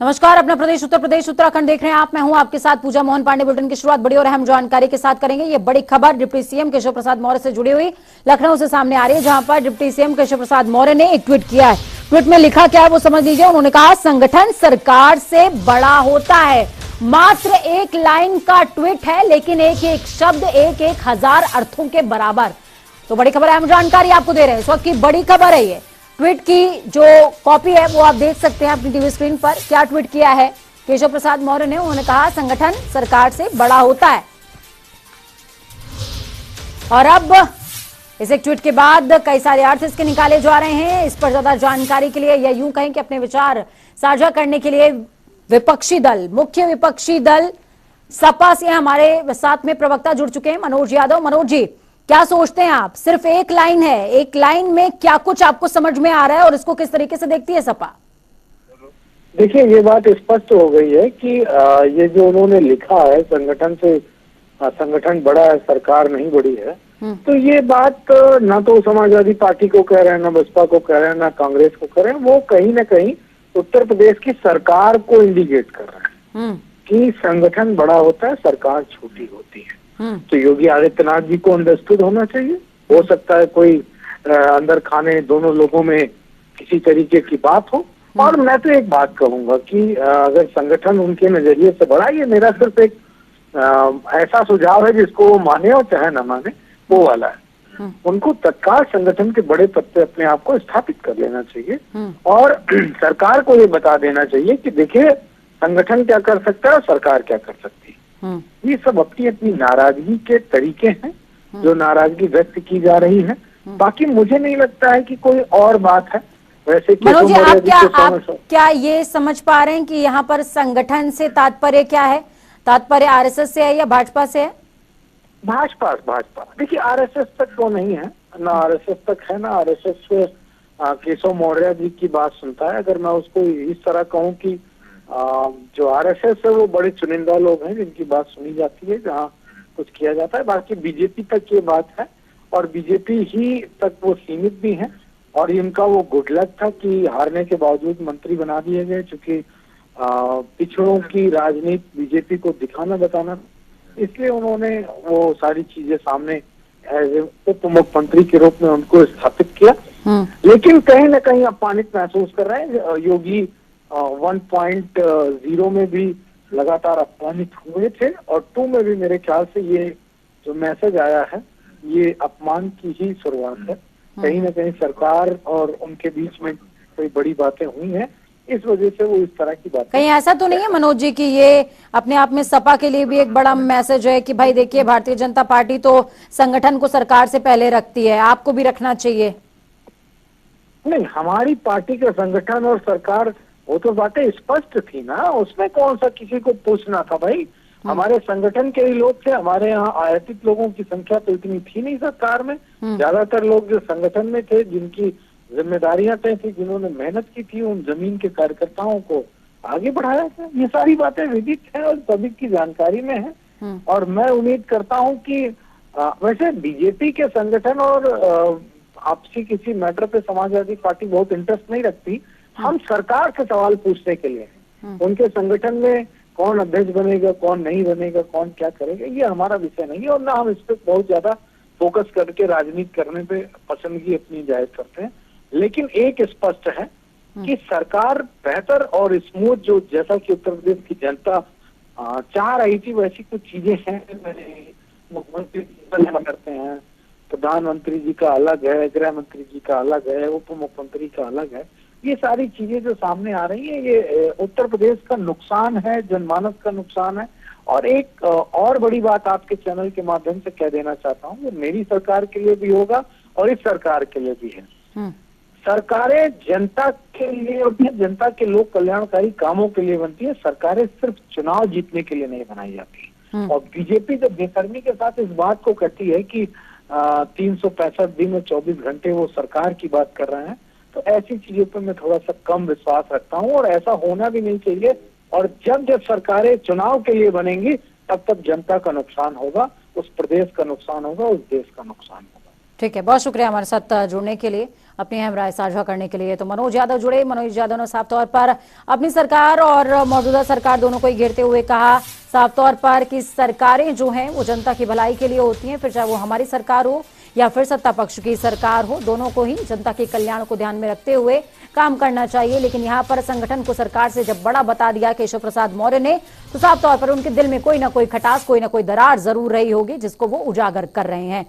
नमस्कार, अपना प्रदेश उत्तर प्रदेश उत्तराखंड देख रहे हैं आप। मैं हूं आपके साथ पूजा मोहन पांडे। बुलेटिन की शुरुआत बड़ी और अहम जानकारी के साथ करेंगे। ये बड़ी खबर डिप्टी सीएम केशव प्रसाद मौर्य से जुड़ी हुई लखनऊ से सामने आ रही है, जहां पर डिप्टी सीएम केशव प्रसाद मौर्य ने एक ट्वीट किया है। ट्वीट में लिखा क्या है वो समझ लीजिए। उन्होंने कहा, संगठन सरकार से बड़ा होता है। मात्र एक लाइन का ट्वीट है, लेकिन एक एक शब्द एक एक हजार अर्थों के बराबर। तो बड़ी खबर, अहम जानकारी आपको दे रहे हैं। इस वक्त की बड़ी खबर है ये। ट्वीट की जो कॉपी है वो आप देख सकते हैं अपनी टीवी स्क्रीन पर। क्या ट्वीट किया है केशव प्रसाद मौर्य ने? उन्होंने कहा, संगठन सरकार से बड़ा होता है। और अब इस एक ट्वीट के बाद कई सारे अर्थ इसके निकाले जा रहे हैं। इस पर ज्यादा जानकारी के लिए, या यूं कहें कि अपने विचार साझा करने के लिए, विपक्षी दल, मुख्य विपक्षी दल सपा से हमारे साथ में प्रवक्ता जुड़ चुके हैं, मनोज यादव। मनोज जी, क्या सोचते हैं आप? सिर्फ एक लाइन है, एक लाइन में क्या कुछ आपको समझ में आ रहा है और इसको किस तरीके से देखती है सपा? देखिए, ये बात स्पष्ट हो गई है कि ये जो उन्होंने लिखा है, संगठन से संगठन बड़ा है, सरकार नहीं बड़ी है, तो ये बात ना तो समाजवादी पार्टी को कह रहे हैं, ना बसपा को कह रहे हैं, ना कांग्रेस को कह रहे हैं। वो कहीं ना कहीं उत्तर प्रदेश की सरकार को इंडिकेट कर रहे हैं कि संगठन बड़ा होता है, सरकार छोटी होती है। तो योगी आदित्यनाथ जी को अंडरस्टूड होना चाहिए। हो सकता है कोई अंदर खाने दोनों लोगों में किसी तरीके की बात हो। और मैं तो एक बात कहूंगा कि अगर संगठन उनके नजरिए से बड़ा, ये मेरा सिर्फ एक ऐसा सुझाव है जिसको वो माने और चाहे ना माने, वो वाला है। उनको तत्काल संगठन के बड़े पद पे अपने आप को स्थापित कर लेना चाहिए और सरकार को ये बता देना चाहिए कि देखिए, संगठन क्या कर सकता है और सरकार क्या कर सकती है। ये सब अपनी अपनी नाराजगी के तरीके हैं, जो नाराजगी व्यक्त की जा रही है। बाकी मुझे नहीं लगता है कि कोई और बात है। वैसे मनोज जी, आप क्या ये समझ पा रहे हैं कि यहाँ पर संगठन से तात्पर्य क्या है? तात्पर्य आरएसएस से है या भाजपा से है? भाजपा। देखिए, आरएसएस तक तो नहीं है, ना आरएसएस तक है, ना आरएसएस केशव मौर्य जी की बात सुनता है। अगर मैं उसको इस तरह कहूँ कि जो आरएसएस है वो बड़े चुनिंदा लोग हैं जिनकी बात सुनी जाती है, जहाँ कुछ किया जाता है। बाकी बीजेपी तक ये बात है और बीजेपी ही तक वो सीमित भी है। और इनका वो गुड लक था कि हारने के बावजूद मंत्री बना दिए गए, क्योंकि पिछड़ों की राजनीति बीजेपी को दिखाना बताना, इसलिए उन्होंने वो सारी चीजें सामने एज उप मुख्यमंत्री के रूप में उनको स्थापित किया। लेकिन कहीं ना कहीं अपमानित महसूस कर रहे हैं। योगी 1.0 में भी लगातार अपमानित हुए थे और 2 में भी मेरे ख्याल से ये जो मैसेज आया है, ये अपमान की ही शुरुआत है। कहीं ना कहीं सरकार और उनके बीच में कोई बड़ी बातें हुई हैं, इस वजह से वो इस तरह की बात। कहीं ऐसा तो नहीं है मनोज जी कि ये अपने आप में सपा के लिए भी एक बड़ा मैसेज है कि भाई देखिए, भारतीय जनता पार्टी तो संगठन को सरकार से पहले रखती है, आपको भी रखना चाहिए? नहीं, हमारी पार्टी का संगठन और सरकार, वो तो बातें स्पष्ट थी ना, उसमें कौन सा किसी को पूछना था भाई। हमारे संगठन के ही लोग थे। हमारे यहाँ आयातित लोगों की संख्या तो इतनी थी नहीं सरकार में। ज्यादातर लोग जो संगठन में थे, जिनकी जिम्मेदारियां तय थी, जिन्होंने मेहनत की थी, उन जमीन के कार्यकर्ताओं को आगे बढ़ाया था। ये सारी बातें विदित है और सभी की जानकारी में है। और मैं उम्मीद करता हूँ कि वैसे बीजेपी के संगठन और आपसी किसी मैटर पे समाजवादी पार्टी बहुत इंटरेस्ट नहीं रखती। हम सरकार से सवाल पूछने के लिए हैं। उनके संगठन में कौन अध्यक्ष बनेगा, कौन नहीं बनेगा, कौन क्या करेगा, ये हमारा विषय नहीं है। और ना हम इस पर बहुत ज्यादा फोकस करके राजनीति करने पे पसंदगी अपनी जाहिर करते हैं। लेकिन एक स्पष्ट है कि सरकार बेहतर और स्मूथ, जो जैसा कि उत्तर प्रदेश की जनता चाह रही थी, वैसी कुछ चीजें हैं। मुख्यमंत्री करते हैं, प्रधानमंत्री जी का अलग है, गृह मंत्री जी का अलग है, उप मुख्यमंत्री का अलग है। ये सारी चीजें जो सामने आ रही है, ये उत्तर प्रदेश का नुकसान है, जनमानस का नुकसान है। और एक और बड़ी बात आपके चैनल के माध्यम से कह देना चाहता हूँ, वो मेरी सरकार के लिए भी होगा और इस सरकार के लिए भी है। सरकारें जनता के लिए और जनता के लोक कल्याणकारी कामों के लिए बनती है। सरकारें सिर्फ चुनाव जीतने के लिए नहीं बनाई जाती। और बीजेपी जब बेशर्मी के साथ इस बात को कहती है कि 365 दिन और 24 घंटे वो सरकार की बात कर रहे हैं, तो ऐसी चीजों पर मैं थोड़ा सा कम विश्वास रखता हूँ और ऐसा होना भी नहीं चाहिए। और जब जब सरकारें चुनाव के लिए बनेंगी, तब तब जनता का नुकसान होगा, उस प्रदेश का नुकसान होगा, उस देश का नुकसान होगा। ठीक है, बहुत शुक्रिया हमारे साथ जुड़ने के लिए, अपनी अहम राय साझा करने के लिए। तो मनोज यादव जुड़े। मनोज यादव ने साफ तौर पर अपनी सरकार और मौजूदा सरकार दोनों को ही घेरते हुए कहा साफ तौर पर कि सरकारें जो हैं वो जनता की भलाई के लिए होती हैं, फिर चाहे वो हमारी सरकार हो या फिर सत्ता पक्ष की सरकार हो, दोनों को ही जनता के कल्याण को ध्यान में रखते हुए काम करना चाहिए। लेकिन यहाँ पर संगठन को सरकार से जब बड़ा बता दिया केशव प्रसाद मौर्य ने, तो साफ तौर पर उनके दिल में कोई ना कोई खटास, कोई ना कोई दरार जरूर रही होगी, जिसको वो उजागर कर रहे हैं।